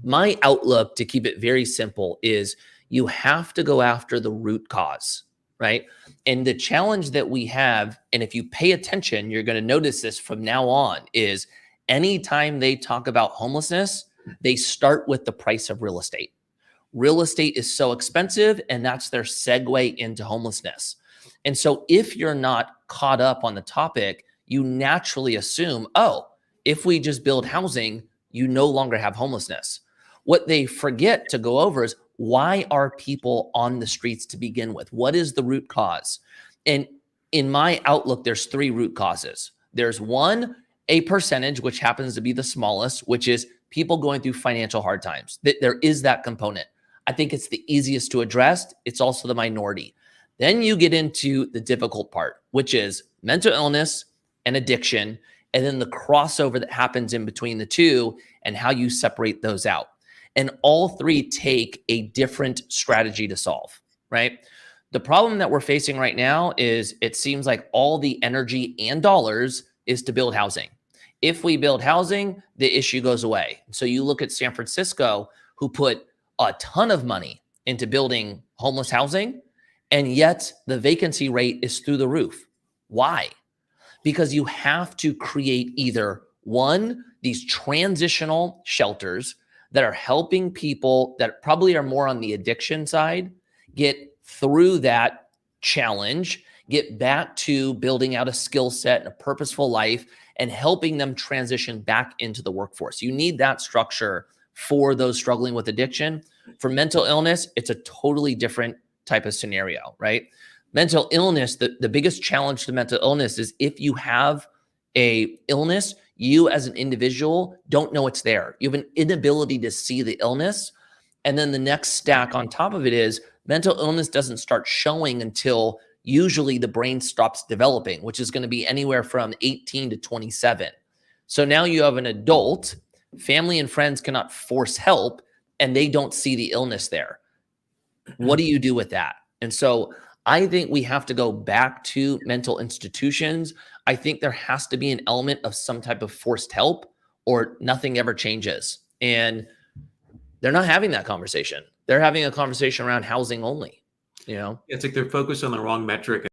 My outlook, to keep it very simple, is you have to go after the root cause, right? And the challenge that we have, and if you pay attention, you're going to notice this from now on, is anytime they talk about homelessness, they start with the price of real estate. Real estate is so expensive, and that's their segue into homelessness. And so if you're not caught up on the topic, you naturally assume, oh, if we just build housing, you no longer have homelessness. What they forget to go over is, why are people on the streets to begin with? What is the root cause? And in my outlook, there's three root causes. There's one, a percentage, which happens to be the smallest, which is people going through financial hard times. There is that component. I think it's the easiest to address. It's also the minority. Then you get into the difficult part, which is mental illness and addiction, and then the crossover that happens in between the two and how you separate those out. And all three take a different strategy to solve, right? The problem that we're facing right now is it seems like all the energy and dollars is to build housing. If we build housing, the issue goes away. So you look at San Francisco, who put a ton of money into building homeless housing, and yet the vacancy rate is through the roof. Why? Because you have to create either one, these transitional shelters that are helping people that probably are more on the addiction side get through that challenge, get back to building out a skill set and a purposeful life, and helping them transition back into the workforce. You need that structure for those struggling with addiction. For mental illness, it's a totally different type of scenario, right? Mental illness, the biggest challenge to mental illness is if you have a illness, you as an individual don't know it's there. You have an inability to see the illness. And then the next stack on top of it is mental illness doesn't start showing until usually the brain stops developing, which is going to be anywhere from 18 to 27. So now you have an adult, family and friends cannot force help, and they don't see the illness there. What do you do with that? And so I think we have to go back to mental institutions. I think there has to be an element of some type of forced help, or nothing ever changes. And they're not having that conversation. They're having a conversation around housing only, you know? It's like they're focused on the wrong metric.